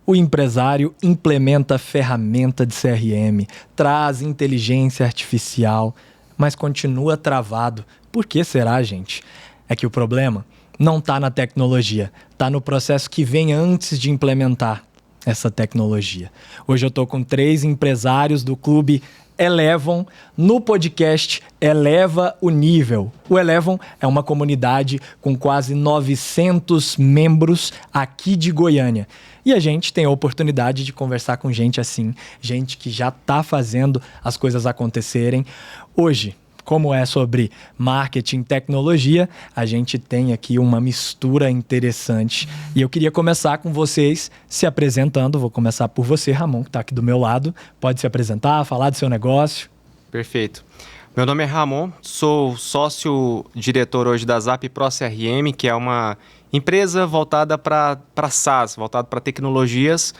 O empresário implementa ferramenta de CRM, traz inteligência artificial, mas continua travado. Por que será, gente? É que o problema não está na tecnologia, está no processo que vem antes de implementar essa tecnologia. Hoje eu estou com 3 empresários do Clube Elevon no podcast Eleva o Nível. O Elevon é uma comunidade com quase 900 membros aqui de Goiânia. E a gente tem a oportunidade de conversar com gente assim, gente que já está fazendo as coisas acontecerem. Hoje, como é sobre marketing e tecnologia, a gente tem aqui uma mistura interessante. E eu queria começar com vocês se apresentando. Vou começar por você, Ramon, que está aqui do meu lado. Pode se apresentar, falar do seu negócio. Perfeito. Meu nome é Ramon, sou sócio-diretor hoje da Zap Pro CRM, que é uma empresa voltada para SaaS, voltada para tecnologias,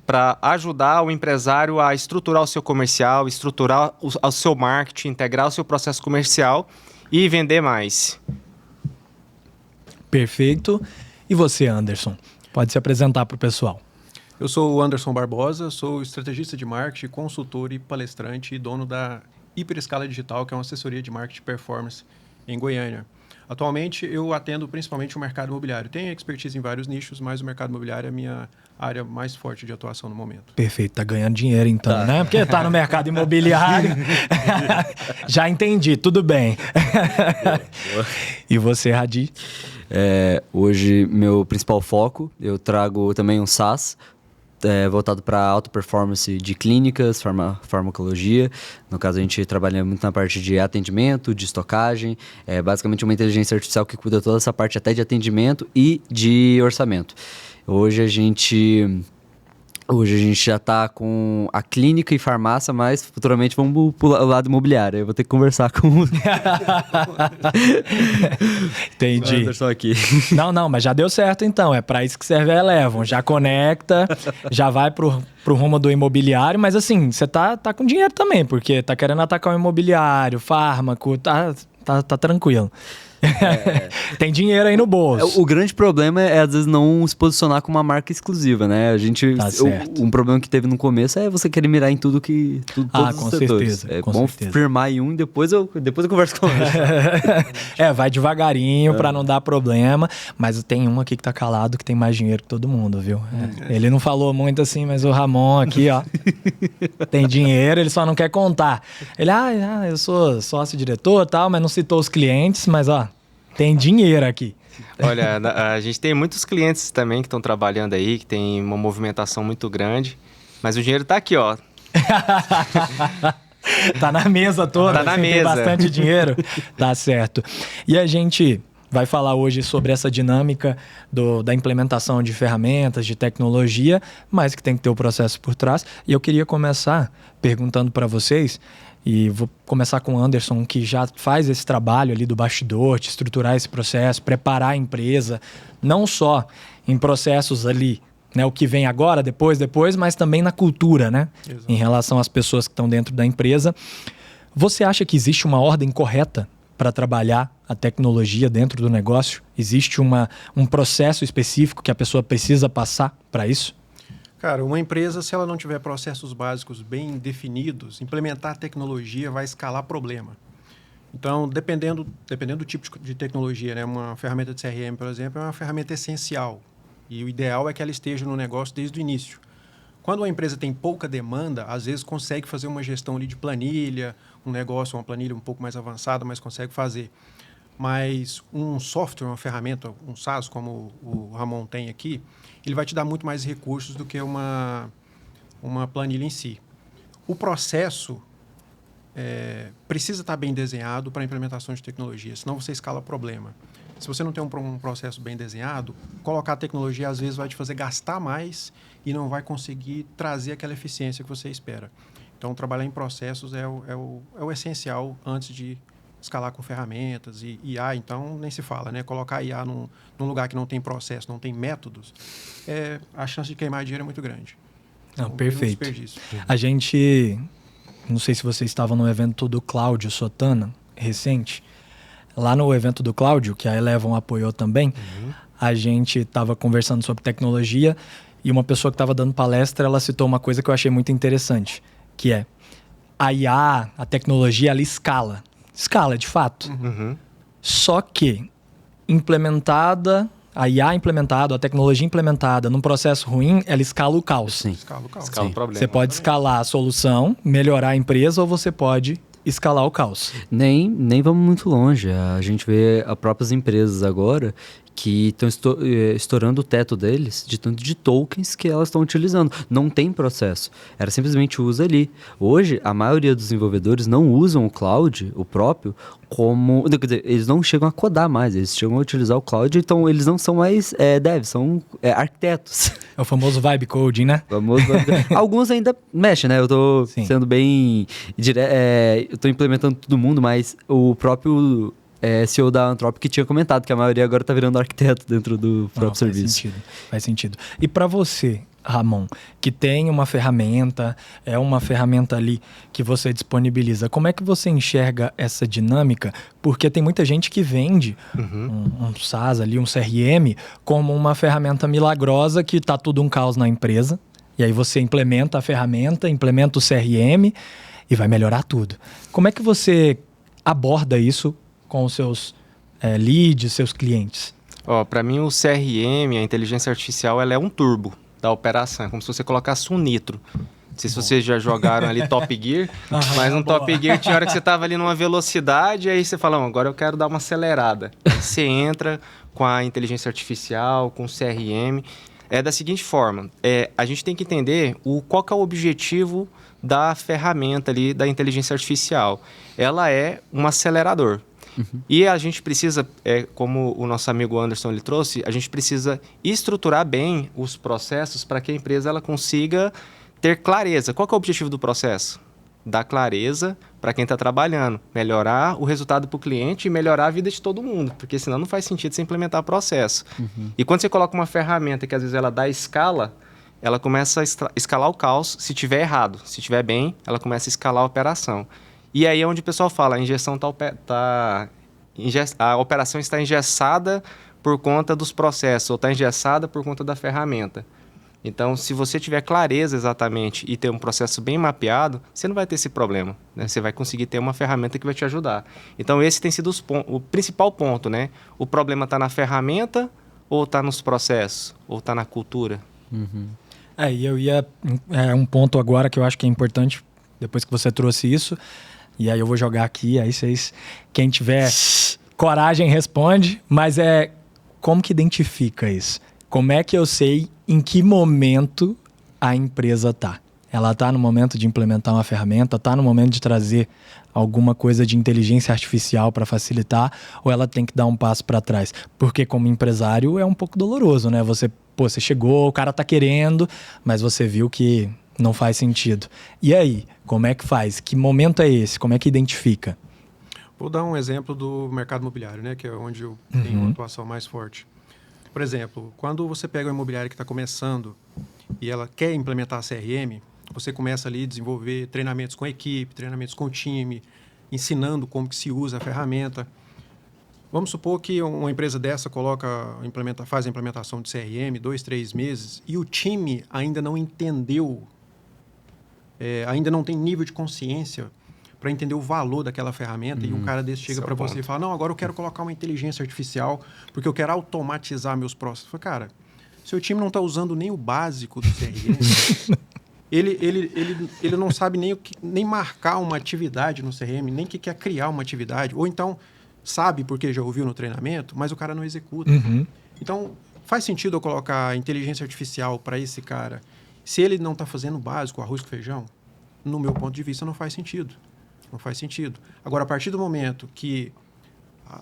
para ajudar o empresário a estruturar o seu comercial, estruturar o seu marketing, integrar o seu processo comercial e vender mais. Perfeito. E você, Anderson? Pode se apresentar para o pessoal. Eu sou o Anderson Barbosa, sou estrategista de marketing, consultor e palestrante e dono da Hiperescala Digital, que é uma assessoria de marketing performance em Goiânia. Atualmente, eu atendo principalmente o mercado imobiliário. Tenho expertise em vários nichos, mas o mercado imobiliário é a minha área mais forte de atuação no momento. Perfeito, tá ganhando dinheiro então, né? Porque tá no mercado imobiliário. Já entendi, tudo bem. Boa. E você, Hadi? Hoje, meu principal foco, eu trago também um SaaS, voltado para alta performance de clínicas, farmacologia. No caso, a gente trabalha muito na parte de atendimento, de estocagem. É basicamente uma inteligência artificial que cuida toda essa parte até de atendimento e de orçamento. Hoje a gente já está com a clínica e farmácia, mas futuramente vamos para o lado imobiliário. Eu vou ter que conversar com Entendi. Só aqui. Não, mas já deu certo então. É para isso que serve a Elevon. Já conecta, já vai pro rumo do imobiliário, mas assim, você tá com dinheiro também, porque tá querendo atacar o imobiliário, fármaco, tá tranquilo. Tem dinheiro aí no bolso. O grande problema é, às vezes, não se posicionar com uma marca exclusiva, né? A gente, um problema que teve no começo é você querer mirar em todos os setores. Certeza, é bom firmar em um e depois eu converso com ele. Vai devagarinho pra não dar problema, mas tem um aqui que tá calado que tem mais dinheiro que todo mundo, viu? Ele não falou muito assim, mas o Ramon aqui, ó, tem dinheiro, ele só não quer contar. Ele, eu sou sócio-diretor e tal, mas não citou os clientes, mas ó, tem dinheiro aqui. Olha, a gente tem muitos clientes também que estão trabalhando aí, que tem uma movimentação muito grande, mas o dinheiro tá aqui, ó. Tá na mesa toda, tá na mesa. Tem bastante dinheiro. Tá certo. E a gente vai falar hoje sobre essa dinâmica da implementação de ferramentas, de tecnologia, mas que tem que ter o processo por trás. E eu queria começar perguntando para vocês, e vou começar com o Anderson, que já faz esse trabalho ali do bastidor, de estruturar esse processo, preparar a empresa, não só em processos ali, né, o que vem agora, depois, mas também na cultura, né? Exato. Em relação às pessoas que estão dentro da empresa. Você acha que existe uma ordem correta para trabalhar a tecnologia dentro do negócio? Existe um processo específico que a pessoa precisa passar para isso? Cara, uma empresa, se ela não tiver processos básicos bem definidos, implementar tecnologia vai escalar problema. Então, dependendo do tipo de tecnologia, né? Uma ferramenta de CRM, por exemplo, é uma ferramenta essencial. E o ideal é que ela esteja no negócio desde o início. Quando uma empresa tem pouca demanda, às vezes consegue fazer uma gestão ali de planilha, uma planilha um pouco mais avançada, mas consegue fazer. Mas um software, uma ferramenta, um SaaS, como o Ramon tem aqui, ele vai te dar muito mais recursos do que uma planilha em si. O processo precisa estar bem desenhado para a implementação de tecnologia, senão você escala problema. Se você não tem um processo bem desenhado, colocar a tecnologia às vezes vai te fazer gastar mais e não vai conseguir trazer aquela eficiência que você espera. Então, trabalhar em processos é o essencial antes de escalar com ferramentas. E IA, então, nem se fala, né? Colocar IA num lugar que não tem processo, não tem métodos, a chance de queimar dinheiro é muito grande. Não, então, perfeito. Um desperdício. A gente, não sei se vocês estavam no evento do Cláudio Sotana, recente. Lá no evento do Cláudio, que a Elevon apoiou também, a gente estava conversando sobre tecnologia e uma pessoa que estava dando palestra, ela citou uma coisa que eu achei muito interessante, que é a IA, a tecnologia, ela escala. Escala, de fato. Uhum. Só que implementada, a IA implementada, a tecnologia implementada num processo ruim, ela escala o caos. Sim. Escala o caos. Escala o problema. Você pode escalar a solução, melhorar a empresa, ou você pode escalar o caos. Nem vamos muito longe. A gente vê as próprias empresas agora que estão estourando o teto deles de tanto de tokens que elas estão utilizando. Não tem processo. Ela simplesmente usa ali. Hoje, a maioria dos desenvolvedores não usam o cloud, o próprio, como... Quer dizer, eles não chegam a codar mais. Eles chegam a utilizar o cloud, então eles não são mais devs, são arquitetos. É o famoso vibe coding, né? Alguns ainda mexem, né? Eu tô sendo bem... eu tô implementando todo mundo, mas o próprio... CEO da Anthropic tinha comentado que a maioria agora está virando arquiteto dentro do próprio serviço. Faz sentido. E para você, Ramon, que tem uma ferramenta, é uma ferramenta ali que você disponibiliza, como é que você enxerga essa dinâmica? Porque tem muita gente que vende um SaaS ali, um CRM, como uma ferramenta milagrosa que está tudo um caos na empresa, e aí você implementa a ferramenta, implementa o CRM e vai melhorar tudo. Como é que você aborda isso com os seus leads, seus clientes? Para mim o CRM, a inteligência artificial, ela é um turbo da operação, é como se você colocasse um nitro. Não sei se vocês já jogaram ali Top Gear, mas no Top Gear tinha hora que você estava ali numa velocidade, aí você fala, agora eu quero dar uma acelerada. Aí você entra com a inteligência artificial, com o CRM. É da seguinte forma, a gente tem que entender qual que é o objetivo da ferramenta ali, da inteligência artificial. Ela é um acelerador. E a gente precisa, como o nosso amigo Anderson ele trouxe, a gente precisa estruturar bem os processos para que a empresa ela consiga ter clareza. Qual que é o objetivo do processo? Dar clareza para quem está trabalhando, melhorar o resultado para o cliente e melhorar a vida de todo mundo, porque senão não faz sentido você implementar processo. E quando você coloca uma ferramenta que às vezes ela dá escala, ela começa a escalar o caos se tiver errado. Se tiver bem, ela começa a escalar a operação. E aí é onde o pessoal fala, a operação está engessada por conta dos processos, ou está engessada por conta da ferramenta. Então, se você tiver clareza exatamente e ter um processo bem mapeado, você não vai ter esse problema, né? Você vai conseguir ter uma ferramenta que vai te ajudar. Então, esse tem sido o principal ponto, né? O problema está na ferramenta, ou está nos processos, ou está na cultura. E eu ia... um ponto agora que eu acho que é importante, depois que você trouxe isso... E aí eu vou jogar aqui, aí vocês... Quem tiver coragem responde, mas como que identifica isso? Como é que eu sei em que momento a empresa está? Ela está no momento de implementar uma ferramenta, está no momento de trazer alguma coisa de inteligência artificial para facilitar, ou ela tem que dar um passo para trás? Porque como empresário é um pouco doloroso, né? Você chegou, o cara está querendo, mas você viu que... não faz sentido. E aí, como é que faz? Que momento é esse? Como é que identifica? Vou dar um exemplo do mercado imobiliário, né, que é onde eu tenho uma atuação mais forte. Por exemplo, quando você pega uma imobiliária que está começando e ela quer implementar a CRM, você começa ali a desenvolver treinamentos com a equipe, treinamentos com o time, ensinando como que se usa a ferramenta. Vamos supor que uma empresa dessa faz a implementação de CRM 2, 3 meses e o time ainda não entendeu, ainda não tem nível de consciência para entender o valor daquela ferramenta, e um cara desse chega para você e fala, não, agora eu quero colocar uma inteligência artificial porque eu quero automatizar meus processos. Fala, cara, seu time não está usando nem o básico do CRM, ele não sabe nem marcar uma atividade no CRM, nem que quer criar uma atividade, ou então sabe porque já ouviu no treinamento, mas o cara não executa. Então, faz sentido eu colocar a inteligência artificial para esse cara se ele não está fazendo o básico, arroz com feijão? No meu ponto de vista, não faz sentido. Não faz sentido. Agora, a partir do momento que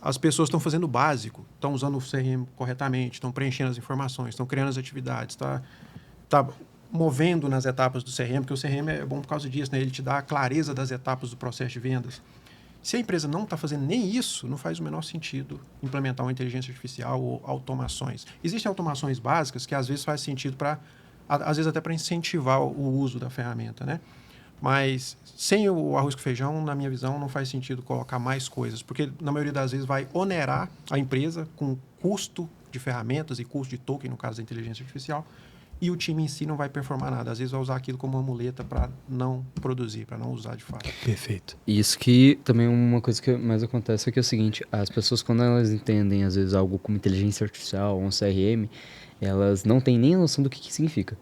as pessoas estão fazendo o básico, estão usando o CRM corretamente, estão preenchendo as informações, estão criando as atividades, tá movendo nas etapas do CRM, porque o CRM é bom por causa disso, né? Ele te dá a clareza das etapas do processo de vendas. Se a empresa não está fazendo nem isso, não faz o menor sentido implementar uma inteligência artificial ou automações. Existem automações básicas que às vezes faz sentido às vezes até para incentivar o uso da ferramenta, né? Mas sem o arroz com feijão, na minha visão, não faz sentido colocar mais coisas, porque na maioria das vezes vai onerar a empresa com custo de ferramentas e custo de token, no caso da inteligência artificial, e o time em si não vai performar nada. Às vezes vai usar aquilo como uma muleta para não produzir, para não usar de fato. Perfeito. Isso que também uma coisa que mais acontece é que é o seguinte, as pessoas quando elas entendem às vezes algo como inteligência artificial ou um CRM, elas não têm nem a noção do que significa.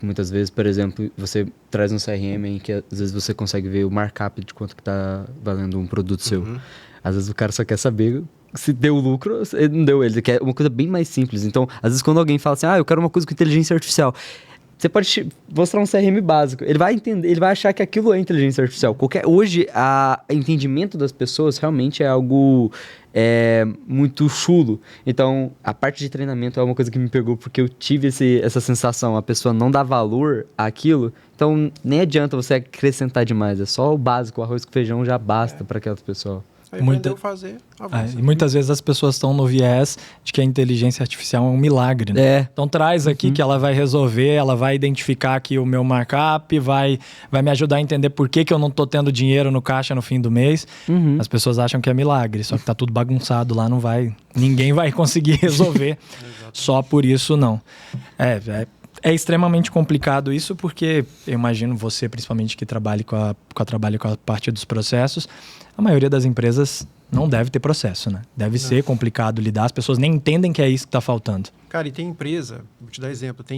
Muitas vezes, por exemplo, você traz um CRM em que às vezes você consegue ver o markup de quanto que tá valendo um produto seu. Às vezes o cara só quer saber se deu lucro, ele não deu, ele quer uma coisa bem mais simples. Então, às vezes quando alguém fala assim, eu quero uma coisa com inteligência artificial, você pode mostrar um CRM básico, ele vai entender, ele vai achar que aquilo é inteligência artificial. Hoje, o entendimento das pessoas realmente é algo muito chulo. Então, a parte de treinamento é uma coisa que me pegou, porque eu tive essa sensação, a pessoa não dá valor àquilo, então nem adianta você acrescentar demais, é só o básico, o arroz com feijão já basta para aquela pessoa. Aí aprendeu a fazer, avança. E muitas vezes as pessoas estão no viés de que a inteligência artificial é um milagre, né? Então traz aqui que ela vai resolver, ela vai identificar aqui o meu markup, vai me ajudar a entender por que eu não tô tendo dinheiro no caixa no fim do mês. As pessoas acham que é milagre, só que tá tudo bagunçado lá, ninguém vai conseguir resolver. Só por isso não. É extremamente complicado isso, porque eu imagino você, principalmente, que trabalha com a parte dos processos, a maioria das empresas não deve ter processo, né? Deve ser complicado lidar, as pessoas nem entendem que é isso que está faltando. Cara, e tem empresa, vou te dar exemplo, tem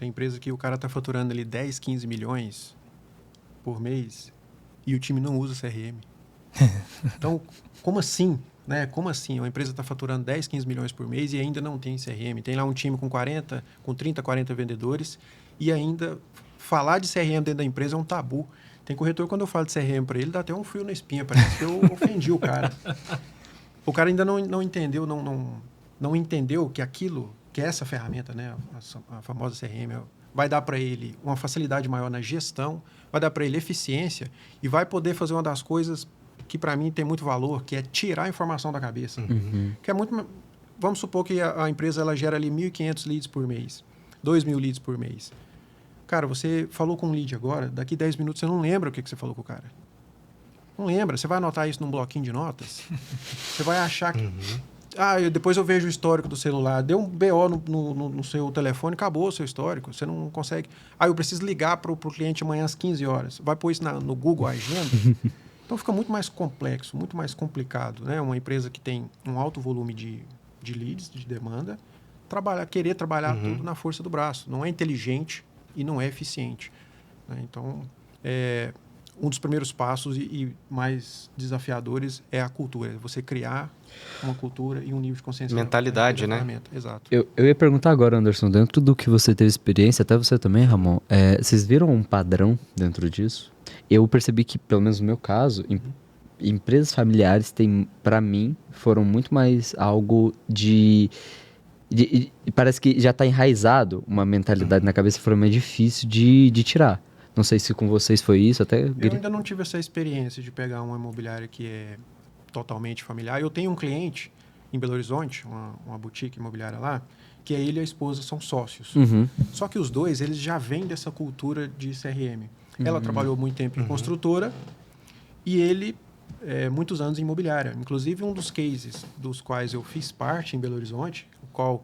empresa que o cara está faturando ali 10, 15 milhões por mês e o time não usa CRM. Então, como assim? Né? Como assim? Uma empresa está faturando 10, 15 milhões por mês e ainda não tem CRM. Tem lá um time com 30, 40 vendedores e ainda falar de CRM dentro da empresa é um tabu. Tem corretor, quando eu falo de CRM para ele, dá até um frio na espinha, parece que eu ofendi o cara. O cara ainda não entendeu, não entendeu que essa ferramenta, né, a famosa CRM, vai dar para ele uma facilidade maior na gestão, vai dar para ele eficiência e vai poder fazer uma das coisas que para mim tem muito valor, que é tirar a informação da cabeça. Que é muito... Vamos supor que a empresa ela gera ali 1.500 leads por mês, 2.000 leads por mês. Cara, você falou com um lead agora, daqui 10 minutos você não lembra o que você falou com o cara. Não lembra. Você vai anotar isso num bloquinho de notas. Você vai achar que... depois eu vejo o histórico do celular. Deu um BO no seu telefone, acabou o seu histórico. Você não consegue... eu preciso ligar para o cliente amanhã às 15 horas. Vai pôr isso no Google Agenda. Então fica muito mais complexo, muito mais complicado, né? Uma empresa que tem um alto volume de leads, de demanda, querer trabalhar tudo na força do braço. Não é inteligente e não é eficiente. Né? Então, um dos primeiros passos e mais desafiadores é a cultura. É você criar uma cultura e um nível de consciência. Mentalidade, né? Exato. Eu ia perguntar agora, Anderson, dentro do que você teve experiência, até você também, Ramon, vocês viram um padrão dentro disso? Eu percebi que, pelo menos no meu caso, empresas familiares para mim, foram muito mais algo parece que já está enraizado uma mentalidade na cabeça, foi mais difícil de tirar. Não sei se com vocês foi isso, até... Eu ainda não tive essa experiência de pegar uma imobiliária que é totalmente familiar. Eu tenho um cliente em Belo Horizonte, uma boutique imobiliária lá, que ele e a esposa são sócios. Só que os dois, eles já vêm dessa cultura de CRM. Ela trabalhou muito tempo em construtora e ele, muitos anos em imobiliária. Inclusive, um dos cases dos quais eu fiz parte em Belo Horizonte, o qual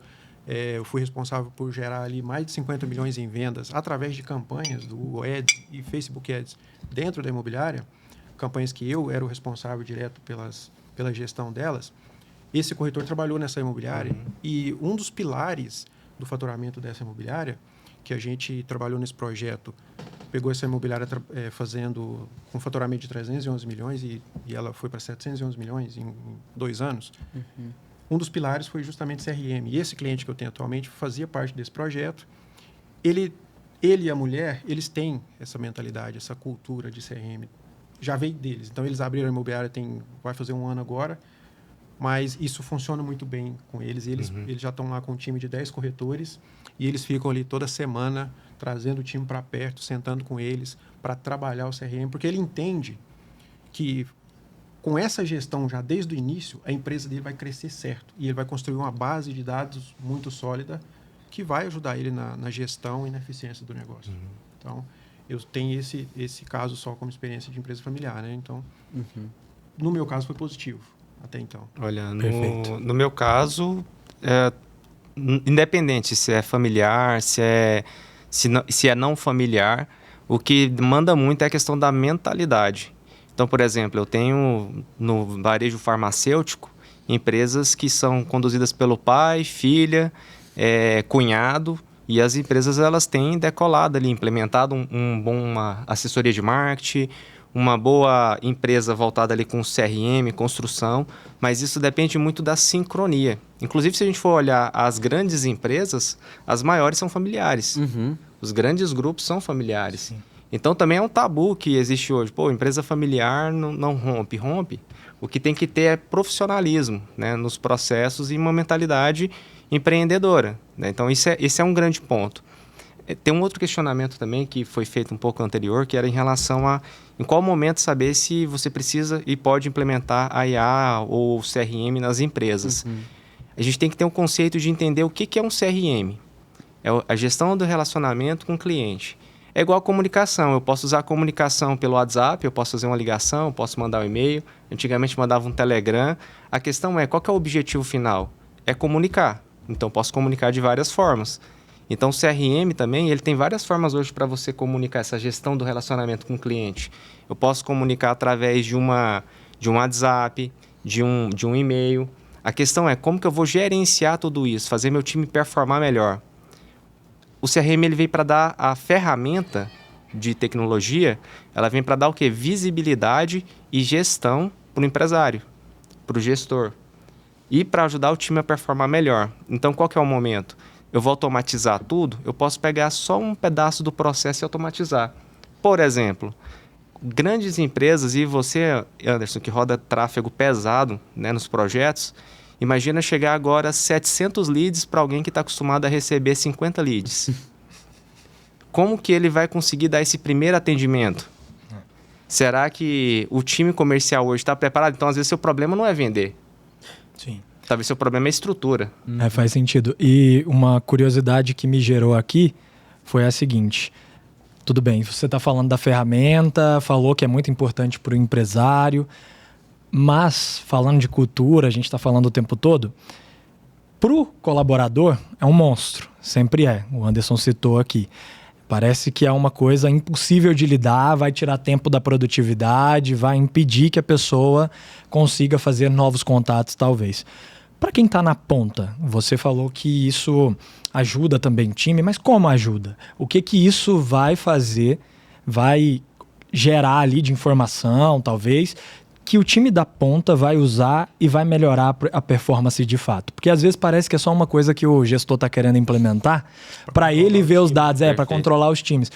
eu fui responsável por gerar ali mais de 50 milhões em vendas através de campanhas do Google Ads e Facebook Ads dentro da imobiliária, campanhas que eu era o responsável direto pela gestão delas. Esse corretor trabalhou nessa imobiliária e um dos pilares do faturamento dessa imobiliária, que a gente trabalhou nesse projeto, pegou essa imobiliária fazendo um faturamento de 311 milhões e ela foi para 711 milhões em 2 anos. Um dos pilares foi justamente CRM. E esse cliente que eu tenho atualmente fazia parte desse projeto. Ele e a mulher, eles têm essa mentalidade, essa cultura de CRM. Já veio deles. Então, eles abriram a imobiliária, vai fazer 1 ano agora, mas isso funciona muito bem com eles. Eles já estão lá com um time de 10 corretores e eles ficam ali toda semana trazendo o time para perto, sentando com eles para trabalhar o CRM, porque ele entende que com essa gestão já desde o início, a empresa dele vai crescer certo e ele vai construir uma base de dados muito sólida que vai ajudar ele na gestão e na eficiência do negócio. Então, eu tenho esse caso só como experiência de empresa familiar, né? Então, no meu caso foi positivo até então. Olha, no meu caso, independente se é familiar, se é não familiar, o que manda muito é a questão da mentalidade. Então, por exemplo, eu tenho no varejo farmacêutico empresas que são conduzidas pelo pai, filha, cunhado, e as empresas elas têm decolado ali, implementado uma assessoria de marketing, uma boa empresa voltada ali com CRM, construção, mas isso depende muito da sincronia. Inclusive, se a gente for olhar as grandes empresas, as maiores são familiares. Os grandes grupos são familiares. Sim. Então, também é um tabu que existe hoje. Pô, empresa familiar não rompe. O que tem que ter é profissionalismo, né, nos processos e uma mentalidade empreendedora, né? Então, esse é um grande ponto. Tem um outro questionamento também que foi feito um pouco anterior, que era em relação a em qual momento saber se você precisa e pode implementar a IA ou CRM nas empresas. A gente tem que ter um conceito de entender o que é um CRM. É a gestão do relacionamento com o cliente. É igual a comunicação. Eu posso usar a comunicação pelo WhatsApp, eu posso fazer uma ligação, eu posso mandar um e-mail. Antigamente mandava um Telegram. A questão é, qual que é o objetivo final? É comunicar. Então, posso comunicar de várias formas. Então, o CRM também, ele tem várias formas hoje para você comunicar essa gestão do relacionamento com o cliente. Eu posso comunicar através de um WhatsApp, de um e-mail. A questão é, como que eu vou gerenciar tudo isso, fazer meu time performar melhor? O CRM ele veio para dar a ferramenta de tecnologia, ela vem para dar o quê? Visibilidade e gestão para o empresário, para o gestor. E para ajudar o time a performar melhor. Então, qual que é o momento? Eu vou automatizar tudo, eu posso pegar só um pedaço do processo e automatizar. Por exemplo, grandes empresas, e você, Anderson, que roda tráfego pesado, né, nos projetos, imagina chegar agora a 700 leads para alguém que está acostumado a receber 50 leads. Como que ele vai conseguir dar esse primeiro atendimento? Será que o time comercial hoje está preparado? Então, às vezes, seu problema não é vender. Sim. Talvez seu problema é estrutura. Faz sentido. E uma curiosidade que me gerou aqui foi a seguinte. Tudo bem, você está falando da ferramenta, falou que é muito importante para o empresário, mas falando de cultura, a gente está falando o tempo todo, para o colaborador é um monstro, sempre é. O Anderson citou aqui. Parece que é uma coisa impossível de lidar, vai tirar tempo da produtividade, vai impedir que a pessoa consiga fazer novos contatos, talvez. Para quem está na ponta, você falou que isso ajuda também o time, mas como ajuda? O que isso vai fazer, vai gerar ali de informação, talvez, que o time da ponta vai usar e vai melhorar a performance de fato? Porque às vezes parece que é só uma coisa que o gestor está querendo implementar para ele ver os dados, para controlar os times.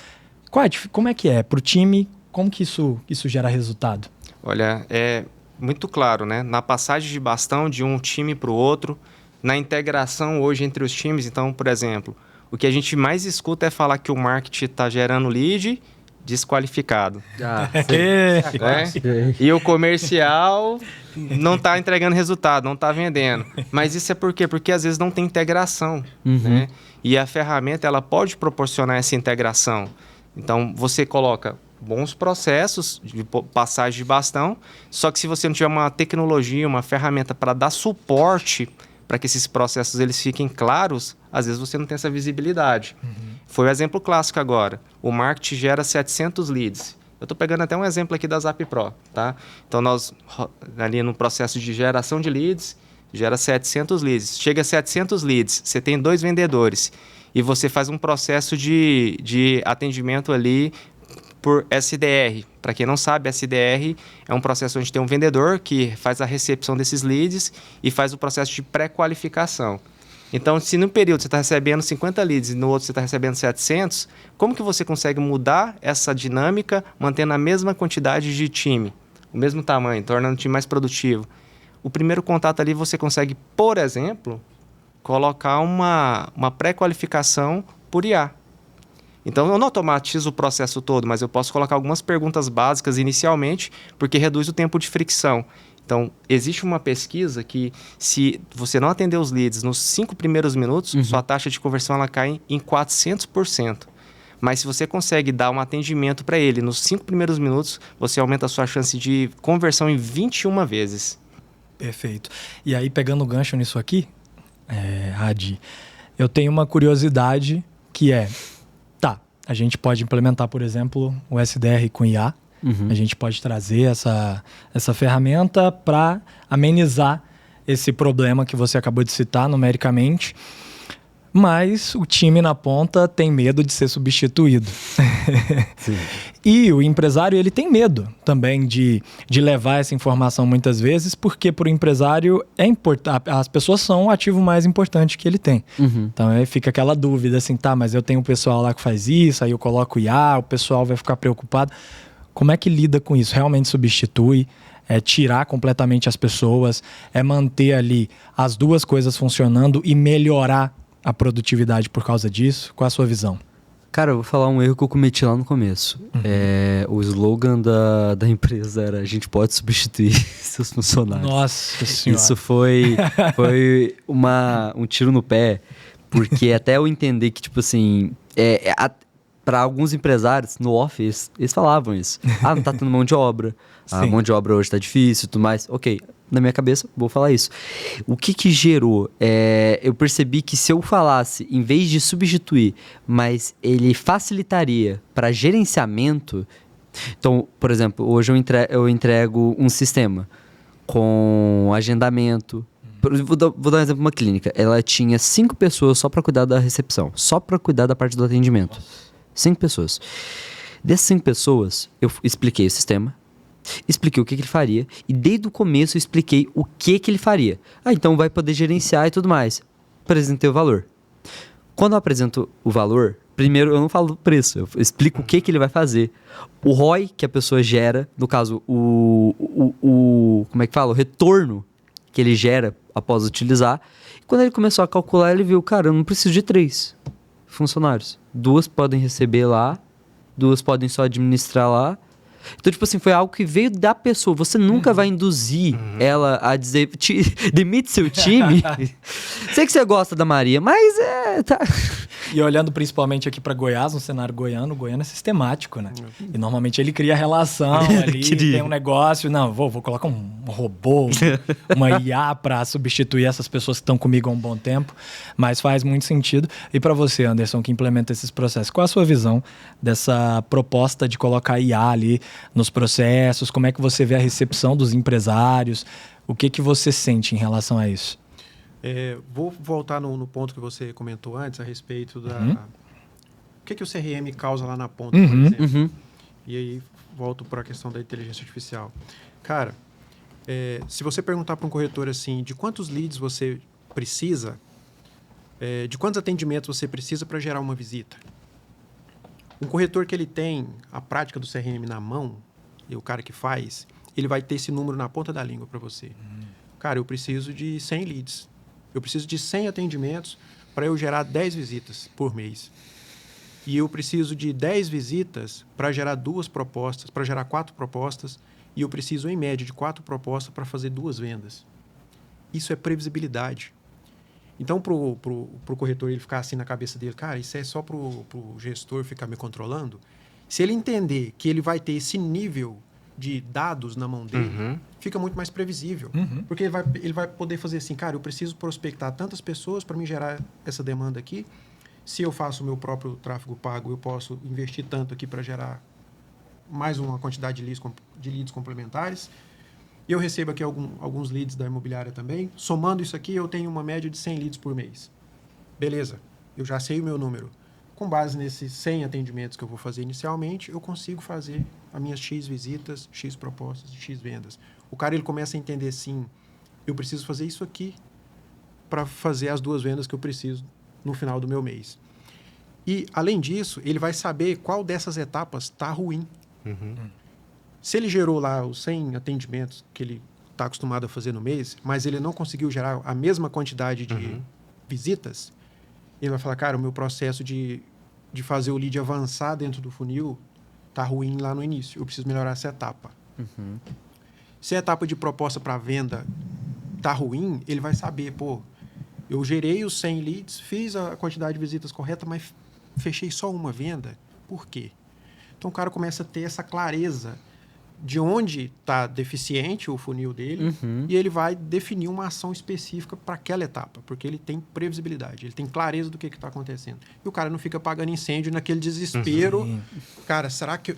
Como é que é? Para o time, como que isso gera resultado? Olha, é muito claro, né? Na passagem de bastão de um time para o outro, na integração hoje entre os times. Então, por exemplo, o que a gente mais escuta é falar que o marketing está gerando lead desqualificado. E o comercial não está entregando resultado, não está vendendo. Mas isso é por quê? Porque às vezes não tem integração. Né? E a ferramenta ela pode proporcionar essa integração. Então, você coloca bons processos de passagem de bastão, só que se você não tiver uma tecnologia, uma ferramenta para dar suporte para que esses processos eles fiquem claros, às vezes você não tem essa visibilidade. Foi o exemplo clássico agora. O marketing gera 700 leads. Eu estou pegando até um exemplo aqui da Zap Pro, tá? Então, nós, ali no processo de geração de leads, gera 700 leads. Chega a 700 leads, você tem 2 vendedores e você faz um processo de atendimento ali por SDR. Para quem não sabe, SDR é um processo onde tem um vendedor que faz a recepção desses leads e faz o processo de pré-qualificação. Então, se no período você está recebendo 50 leads e no outro você está recebendo 700, como que você consegue mudar essa dinâmica mantendo a mesma quantidade de time, o mesmo tamanho, tornando o time mais produtivo? O primeiro contato ali você consegue, por exemplo, colocar uma pré-qualificação por IA. Então, eu não automatizo o processo todo, mas eu posso colocar algumas perguntas básicas inicialmente, porque reduz o tempo de fricção. Então, existe uma pesquisa que se você não atender os leads nos 5 primeiros minutos, sua taxa de conversão ela cai em 400%. Mas se você consegue dar um atendimento para ele nos 5 primeiros minutos, você aumenta a sua chance de conversão em 21 vezes. Perfeito. E aí, pegando o gancho nisso aqui, Hadi, eu tenho uma curiosidade que é, a gente pode implementar, por exemplo, o SDR com IA. A gente pode trazer essa ferramenta para amenizar esse problema que você acabou de citar numericamente. Mas o time na ponta tem medo de ser substituído. E o empresário, ele tem medo também de levar essa informação muitas vezes, porque para o empresário as pessoas são o ativo mais importante que ele tem. Então aí fica aquela dúvida assim, mas eu tenho um pessoal lá que faz isso, aí eu coloco IA, o pessoal vai ficar preocupado. Como é que lida com isso? Realmente substitui? É tirar completamente as pessoas? É manter ali as duas coisas funcionando e melhorar a produtividade por causa disso? Qual a sua visão? Cara, eu vou falar um erro que eu cometi lá no começo. O slogan da empresa era: a gente pode substituir seus funcionários. Nossa Senhora. Isso foi um tiro no pé, porque até eu entender que, tipo assim, para alguns empresários, no office, eles falavam isso. Não tá tendo mão de obra. A mão de obra hoje tá difícil e tudo mais. Ok, na minha cabeça, vou falar isso. O que gerou? Eu percebi que se eu falasse, em vez de substituir, mas ele facilitaria para gerenciamento. Então, por exemplo, hoje eu entrego um sistema com agendamento. Vou dar um exemplo de uma clínica. Ela tinha 5 pessoas só para cuidar da recepção, só para cuidar da parte do atendimento. 5 pessoas. Dessas 5 pessoas, eu expliquei o sistema, expliquei o que ele faria, e desde o começo eu expliquei o que ele faria. Então vai poder gerenciar e tudo mais. Apresentei o valor. Quando eu apresento o valor, primeiro eu não falo o preço, eu explico o que ele vai fazer. O ROI que a pessoa gera, no caso, como é que fala? O retorno que ele gera após utilizar. E quando ele começou a calcular, ele viu, cara, eu não preciso de 3 funcionários. 2 podem receber lá, 2 podem só administrar lá. Então, tipo assim, foi algo que veio da pessoa. Você nunca vai induzir ela a dizer, demite seu time. Sei que você gosta da Maria, mas tá. E olhando principalmente aqui para Goiás, no cenário goiano, o goiano é sistemático, né? E normalmente ele cria relação ali, tem um negócio. Não, vou colocar um robô, uma IA para substituir essas pessoas que estão comigo há um bom tempo. Mas faz muito sentido. E para você, Anderson, que implementa esses processos, qual a sua visão dessa proposta de colocar IA ali nos processos? Como é que você vê a recepção dos empresários? O que você sente em relação a isso? Vou voltar no ponto que você comentou antes a respeito da... O que o CRM causa lá na ponta, por exemplo. E aí volto para a questão da inteligência artificial. Cara, se você perguntar para um corretor assim, de quantos leads você precisa, de quantos atendimentos você precisa para gerar uma visita? Um corretor que ele tem a prática do CRM na mão, e o cara que faz, ele vai ter esse número na ponta da língua para você. Cara, eu preciso de 100 leads. Eu preciso de 100 atendimentos para eu gerar 10 visitas por mês. E eu preciso de 10 visitas para gerar 2 propostas, para gerar 4 propostas. E eu preciso, em média, de 4 propostas para fazer 2 vendas. Isso é previsibilidade. Então, para o corretor ele ficar assim na cabeça dele, cara, isso é só para o gestor ficar me controlando. Se ele entender que ele vai ter esse nível de dados na mão dele, fica muito mais previsível. Porque ele vai poder fazer assim, cara, eu preciso prospectar tantas pessoas para me gerar essa demanda aqui. Se eu faço o meu próprio tráfego pago, eu posso investir tanto aqui para gerar mais uma quantidade de leads complementares. E eu recebo aqui alguns leads da imobiliária também. Somando isso aqui, eu tenho uma média de 100 leads por mês. Beleza, eu já sei o meu número. Com base nesses 100 atendimentos que eu vou fazer inicialmente, eu consigo fazer as minhas X visitas, X propostas, X vendas. O cara ele começa a entender, sim, eu preciso fazer isso aqui para fazer as 2 vendas que eu preciso no final do meu mês. E, além disso, ele vai saber qual dessas etapas está ruim. Se ele gerou lá os 100 atendimentos que ele está acostumado a fazer no mês, mas ele não conseguiu gerar a mesma quantidade de visitas, ele vai falar, cara, o meu processo de fazer o lead avançar dentro do funil está ruim lá no início. Eu preciso melhorar essa etapa. Se a etapa de proposta para venda está ruim, ele vai saber, eu gerei os 100 leads, fiz a quantidade de visitas correta, mas fechei só uma venda. Por quê? Então, o cara começa a ter essa clareza de onde está deficiente o funil dele e ele vai definir uma ação específica para aquela etapa, porque ele tem previsibilidade, ele tem clareza do que está acontecendo. E o cara não fica apagando incêndio naquele desespero. Cara, será que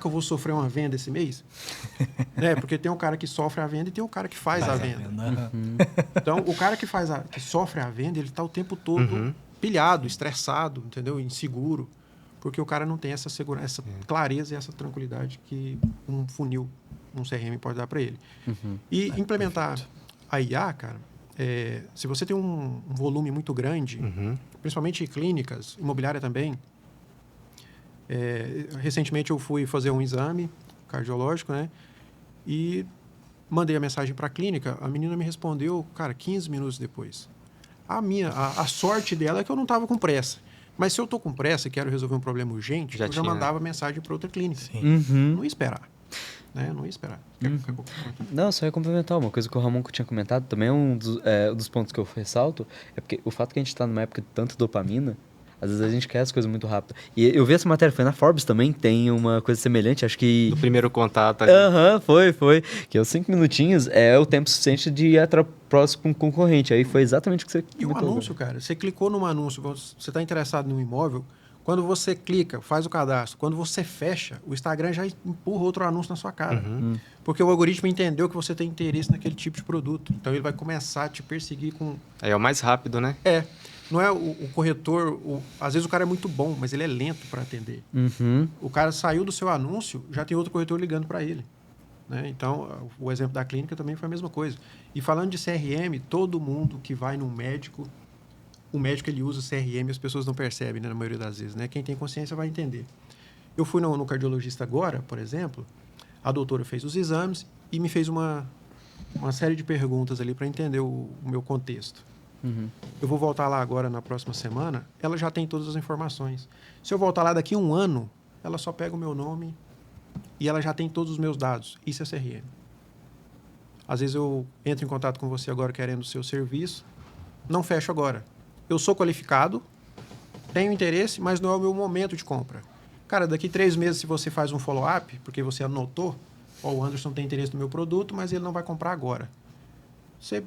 eu vou sofrer uma venda esse mês? Porque tem um cara que sofre a venda e tem um cara que faz a venda. Então, o cara que sofre a venda, ele está o tempo todo pilhado, estressado, entendeu? Inseguro. Porque o cara não tem essa segurança, essa clareza e essa tranquilidade que um funil, um CRM pode dar para ele. E implementar a IA, cara, se você tem um volume muito grande, principalmente clínicas, imobiliária também. Recentemente eu fui fazer um exame cardiológico, né? E mandei a mensagem para a clínica, a menina me respondeu, cara, 15 minutos depois. A sorte dela é que eu não estava com pressa. Mas se eu estou com pressa e quero resolver um problema urgente, eu já mandava mensagem para outra clínica. Não ia esperar. Não ia esperar. Não, só ia complementar. Uma coisa que o Ramon tinha comentado também dos pontos que eu ressalto é porque o fato que a gente está numa época de tanta dopamina, às vezes a gente quer as coisas muito rápido. E eu vi essa matéria, foi na Forbes também, tem uma coisa semelhante, acho que... Do primeiro contato ali. Foi. Que os 5 minutinhos é o tempo suficiente de ir próximo com o concorrente. Aí foi exatamente o que você comentou. E o anúncio, cara, você clicou num anúncio, você está interessado num imóvel, quando você clica, faz o cadastro, quando você fecha, o Instagram já empurra outro anúncio na sua cara. Porque o algoritmo entendeu que você tem interesse naquele tipo de produto. Então ele vai começar a te perseguir com... É o mais rápido, né? Não é o corretor... Às vezes o cara é muito bom, mas ele é lento para atender. O cara saiu do seu anúncio, já tem outro corretor ligando para ele. Então, o exemplo da clínica também foi a mesma coisa. E falando de CRM, todo mundo que vai num médico, o médico ele usa CRM e as pessoas não percebem, na maioria das vezes. Quem tem consciência vai entender. Eu fui no cardiologista agora, por exemplo, a doutora fez os exames e me fez uma série de perguntas ali para entender o meu contexto. Eu vou voltar lá agora na próxima semana, ela já tem todas as informações. Se eu voltar lá daqui a 1 ano, ela só pega o meu nome e ela já tem todos os meus dados. Isso é CRM. Às vezes eu entro em contato com você agora querendo o seu serviço, não fecho agora. Eu sou qualificado, tenho interesse, mas não é o meu momento de compra. Cara, daqui 3 meses, se você faz um follow-up, porque você anotou, o Anderson tem interesse no meu produto, mas ele não vai comprar agora. Você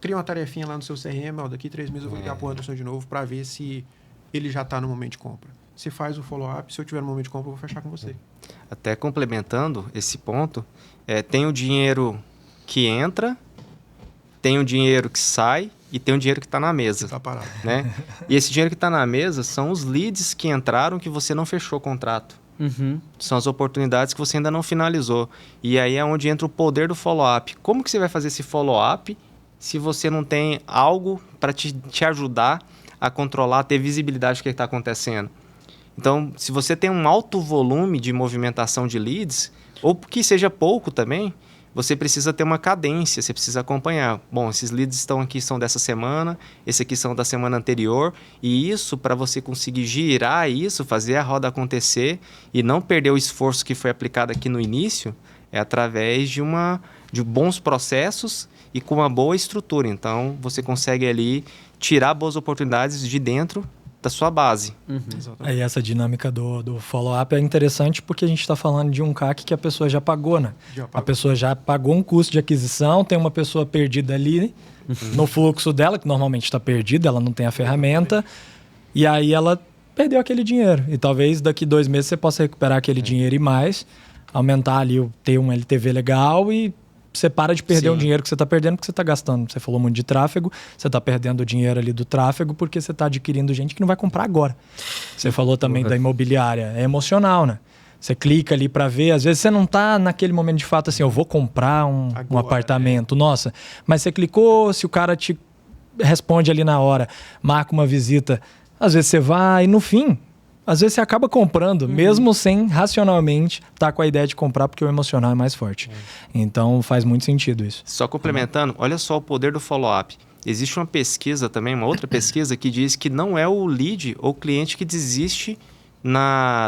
cria uma tarefinha lá no seu CRM, daqui 3 meses eu vou ligar para o Anderson de novo para ver se ele já está no momento de compra. Você faz o follow-up, se eu tiver no momento de compra, eu vou fechar com você. Até complementando esse ponto, tem o dinheiro que entra, tem o dinheiro que sai e tem o dinheiro que está na mesa. Está parado. E esse dinheiro que está na mesa são os leads que entraram que você não fechou o contrato. São as oportunidades que você ainda não finalizou. E aí é onde entra o poder do follow-up. Como que você vai fazer esse follow-up se você não tem algo para te ajudar a controlar, a ter visibilidade do que está acontecendo? Então, se você tem um alto volume de movimentação de leads, ou que seja pouco também, você precisa ter uma cadência, você precisa acompanhar. Bom, esses leads estão aqui, são dessa semana, esse aqui são da semana anterior, e isso, para você conseguir girar isso, fazer a roda acontecer e não perder o esforço que foi aplicado aqui no início, é através de bons processos e com uma boa estrutura. Então, você consegue ali tirar boas oportunidades de dentro da sua base. Aí essa dinâmica do follow-up é interessante porque a gente está falando de um CAC que a pessoa já pagou, né? A pessoa já pagou um custo de aquisição, tem uma pessoa perdida ali no fluxo dela, que normalmente está perdida, ela não tem a ferramenta, e aí ela perdeu aquele dinheiro. E talvez daqui 2 meses você possa recuperar aquele dinheiro e mais, aumentar ali, ter um LTV legal e você para de perder um dinheiro que você está perdendo porque você está gastando. Você falou muito de tráfego, você está perdendo o dinheiro ali do tráfego porque você está adquirindo gente que não vai comprar agora. Você falou também da imobiliária. É emocional, né? Você clica ali para ver, às vezes você não está naquele momento de fato assim, eu vou comprar um apartamento, nossa. Mas você clicou, se o cara te responde ali na hora, marca uma visita, às vezes você vai e no fim... Às vezes você acaba comprando, mesmo sem racionalmente estar com a ideia de comprar, porque o emocional é mais forte. Então faz muito sentido isso. Só complementando, olha só o poder do follow-up. Existe uma pesquisa também, uma outra pesquisa que diz que não é o lead ou o cliente que desiste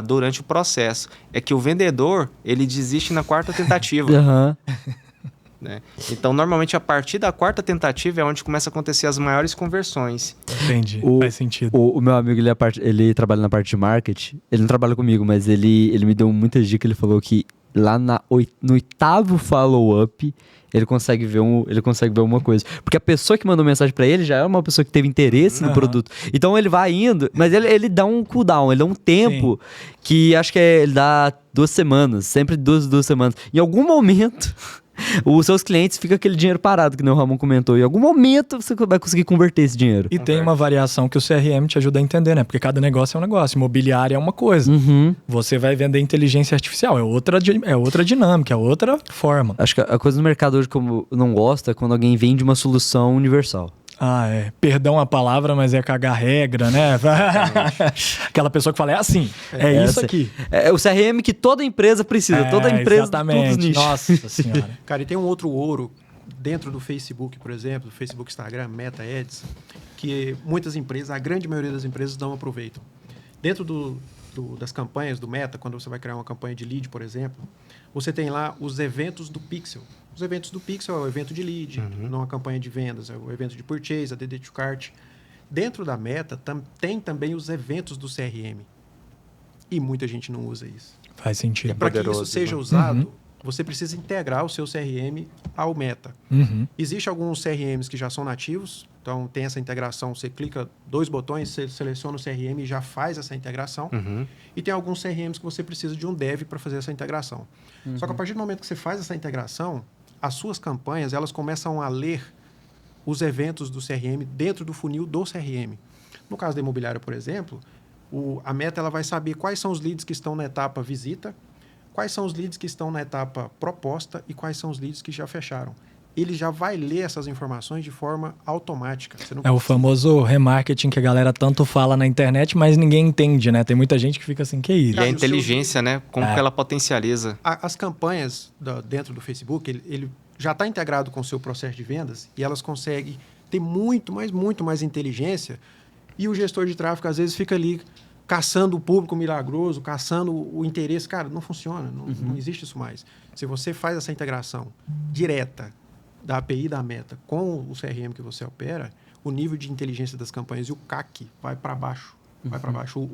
durante o processo. É que o vendedor, ele desiste na 4ª tentativa. Então, normalmente, a partir da 4ª tentativa é onde começa a acontecer as maiores conversões. Entendi, faz sentido. O meu amigo, ele trabalha na parte de marketing. Ele não trabalha comigo, mas ele me deu muitas dicas. Ele falou que lá no 8º follow-up, ele consegue ver uma coisa. Porque a pessoa que mandou mensagem pra ele já é uma pessoa que teve interesse no produto. Então ele vai indo, mas ele dá um cooldown, ele dá um tempo que acho que ele dá 2 semanas, sempre 2 semanas. Em algum momento, os seus clientes ficam aquele dinheiro parado, que nem o Ramon comentou. Em algum momento você vai conseguir converter esse dinheiro. E tem uma variação que o CRM te ajuda a entender, né? Porque cada negócio é um negócio. Imobiliária é uma coisa. Você vai vender inteligência artificial. É outra dinâmica, é outra forma. Acho que a coisa no mercado hoje que eu não gosto é quando alguém vende uma solução universal. Perdão a palavra, mas é cagar regra, né? Aquela pessoa que fala, é assim, é isso aqui. É o CRM que toda empresa precisa, toda empresa, exatamente. todos os nichos. Nossa senhora. Cara, e tem um outro ouro dentro do Facebook, por exemplo, do Facebook, Instagram, Meta Ads, que muitas empresas, a grande maioria das empresas não aproveitam. Dentro das campanhas do Meta, quando você vai criar uma campanha de lead, por exemplo, você tem lá os eventos do Pixel. Os eventos do Pixel é o evento de lead, numa campanha de vendas, é o evento de purchase, a DD to Cart. Dentro da Meta tem também os eventos do CRM. E muita gente não usa isso. Faz sentido. Para que isso seja usado, você precisa integrar o seu CRM ao Meta. Existem alguns CRMs que já são nativos, então tem essa integração, você clica 2 botões, você seleciona o CRM e já faz essa integração. E tem alguns CRMs que você precisa de um dev para fazer essa integração. Só que a partir do momento que você faz essa integração, as suas campanhas elas começam a ler os eventos do CRM dentro do funil do CRM. No caso da imobiliária, por exemplo, a Meta ela vai saber quais são os leads que estão na etapa visita, quais são os leads que estão na etapa proposta e quais são os leads que já fecharam. Ele já vai ler essas informações de forma automática. Você não o famoso remarketing que a galera tanto fala na internet, mas ninguém entende, né? Tem muita gente que fica assim, que isso? E a inteligência, né? Como que ela potencializa? As campanhas dentro do Facebook, ele já está integrado com o seu processo de vendas e elas conseguem ter muito mais inteligência e o gestor de tráfego, às vezes, fica ali caçando o público milagroso, caçando o interesse. Cara, não funciona, não existe isso mais. Se você faz essa integração direta da API da Meta com o CRM que você opera, o nível de inteligência das campanhas e o CAC vai para baixo. Vai para baixo.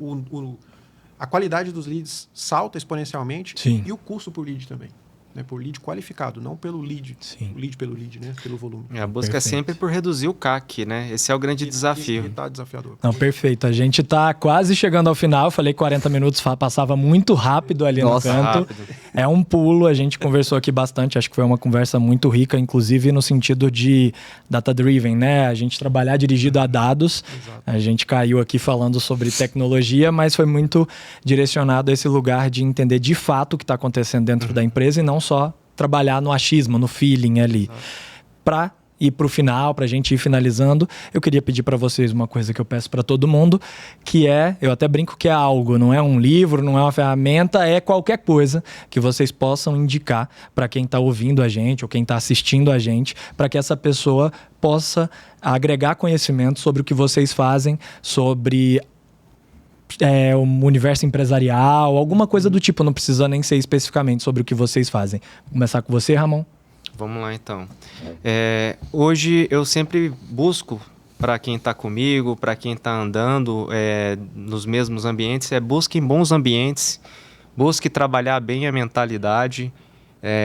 A qualidade dos leads salta exponencialmente e o custo por lead também. Né? Por lead qualificado, não pelo lead. Lead pelo lead, né? Pelo volume. A busca é sempre por reduzir o CAC, né? Esse é o grande desafio. Isso tá desafiador. Não, perfeito. A gente tá quase chegando ao final. Eu falei 40 minutos, passava muito rápido ali no canto. Rápido. É um pulo. A gente conversou aqui bastante. Acho que foi uma conversa muito rica, inclusive no sentido de data-driven, né? A gente trabalhar dirigido a dados. Exato. A gente caiu aqui falando sobre tecnologia, mas foi muito direcionado a esse lugar de entender de fato o que está acontecendo dentro da empresa e não só trabalhar no achismo, no feeling ali. Para ir para o final, para a gente ir finalizando, eu queria pedir para vocês uma coisa que eu peço para todo mundo, que eu até brinco que é algo, não é um livro, não é uma ferramenta, é qualquer coisa que vocês possam indicar para quem está ouvindo a gente ou quem está assistindo a gente, para que essa pessoa possa agregar conhecimento sobre o que vocês fazem, sobre o universo empresarial, alguma coisa do tipo, não precisa nem ser especificamente sobre o que vocês fazem. Vou começar com você, Ramon. Vamos lá, então. Hoje eu sempre busco, para quem está comigo, para quem está andando nos mesmos ambientes, busque bons ambientes, busque trabalhar bem a mentalidade.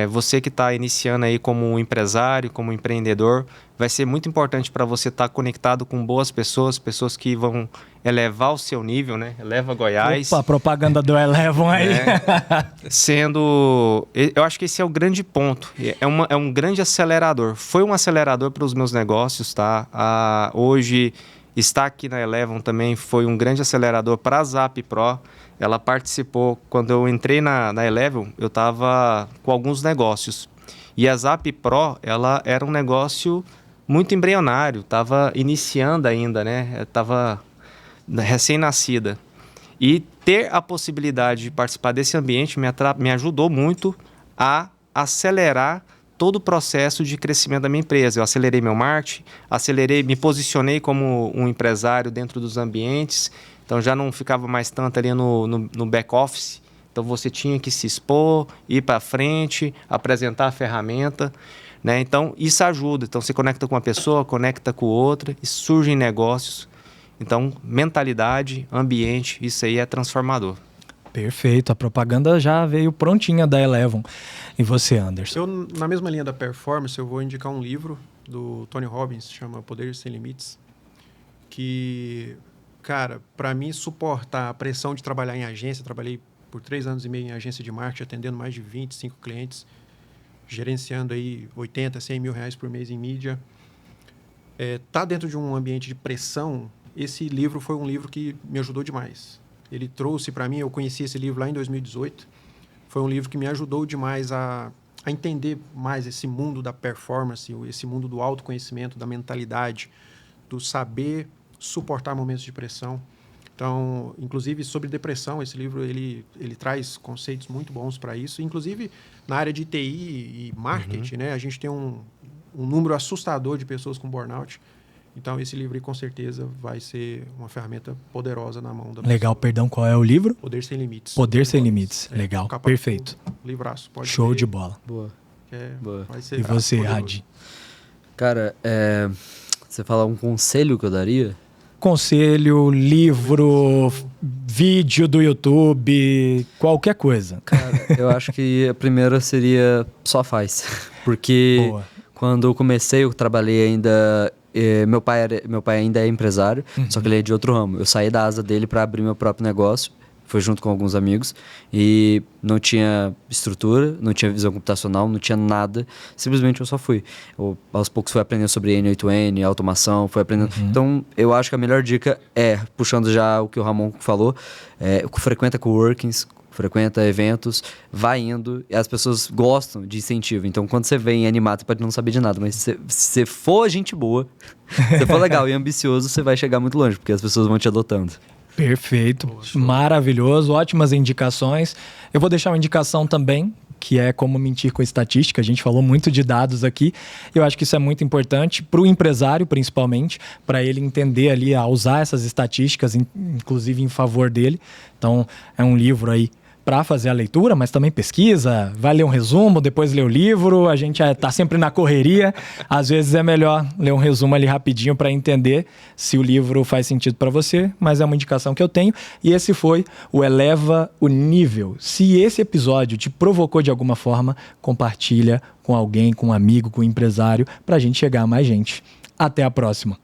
Você que está iniciando aí como empresário, como empreendedor, vai ser muito importante para você estar conectado com boas pessoas, pessoas que vão elevar o seu nível, né? Eleva Goiás. Opa, propaganda do Elevam aí. Eu acho que esse é o grande ponto. É um grande acelerador. Foi um acelerador para os meus negócios, tá? Hoje, estar aqui na Elevam também foi um grande acelerador para a Zap Pro. Ela participou, quando eu entrei na Eleven, eu estava com alguns negócios. E a Zap Pro, ela era um negócio muito embrionário, estava iniciando ainda, né? Estava recém-nascida. E ter a possibilidade de participar desse ambiente me ajudou muito a acelerar todo o processo de crescimento da minha empresa. Eu acelerei meu marketing, me posicionei como um empresário dentro dos ambientes. Então, já não ficava mais tanto ali no back-office. Então, você tinha que se expor, ir para frente, apresentar a ferramenta, né? Então, isso ajuda. Então, você conecta com uma pessoa, conecta com outra e surgem negócios. Então, mentalidade, ambiente, isso aí é transformador. Perfeito, a propaganda já veio prontinha da Elevon. E você, Anderson? Eu, na mesma linha da performance, eu vou indicar um livro do Tony Robbins, chama Poder Sem Limites, que, cara, para mim suportar a pressão de trabalhar em agência, trabalhei por 3 anos e meio em agência de marketing, atendendo mais de 25 clientes, gerenciando aí 80, 100 mil reais por mês em mídia. Tá dentro de um ambiente de pressão, esse livro foi um livro que me ajudou demais. Ele trouxe para mim, eu conheci esse livro lá em 2018, foi um livro que me ajudou demais a entender mais esse mundo da performance, esse mundo do autoconhecimento, da mentalidade, do saber suportar momentos de pressão. Então, inclusive sobre depressão, esse livro ele traz conceitos muito bons para isso. Inclusive, na área de TI e marketing, né, a gente tem um número assustador de pessoas com burnout. Então, esse livro, com certeza, vai ser uma ferramenta poderosa na mão da pessoa. Legal, perdão, qual é o livro? Poder Sem Limites. Poder Sem Limites, legal, perfeito. Livraço, pode Show ler, de bola. Boa. Boa. Vai ser E você, poderoso. Hadi? Cara, você fala um conselho que eu daria? Conselho, livro, vídeo do YouTube, qualquer coisa. Cara, eu acho que a primeira seria só faz. Porque Boa. quando eu comecei, eu trabalhei ainda... Meu pai ainda é empresário, só que ele é de outro ramo. Eu saí da asa dele para abrir meu próprio negócio. Foi junto com alguns amigos. E não tinha estrutura, não tinha visão computacional, não tinha nada. Simplesmente eu só fui. Aos poucos fui aprendendo sobre N8N, automação, fui aprendendo. Então, eu acho que a melhor dica puxando já o que o Ramon falou, frequenta coworkings, frequenta eventos, vai indo, e as pessoas gostam de incentivo. Então, quando você vem animado, você pode não saber de nada, mas se você for gente boa, se você for legal e ambicioso, você vai chegar muito longe, porque as pessoas vão te adotando. Perfeito, maravilhoso, ótimas indicações. Eu vou deixar uma indicação também, que é como mentir com estatística. A gente falou muito de dados aqui. Eu acho que isso é muito importante para o empresário, principalmente, para ele entender ali a usar essas estatísticas, inclusive em favor dele. Então, é um livro aí para fazer a leitura, mas também pesquisa, vai ler um resumo, depois ler o livro. A gente está sempre na correria. Às vezes é melhor ler um resumo ali rapidinho para entender se o livro faz sentido para você, mas é uma indicação que eu tenho. E esse foi o Eleva o Nível. Se esse episódio te provocou de alguma forma, compartilha com alguém, com um amigo, com um empresário, para a gente chegar a mais gente. Até a próxima.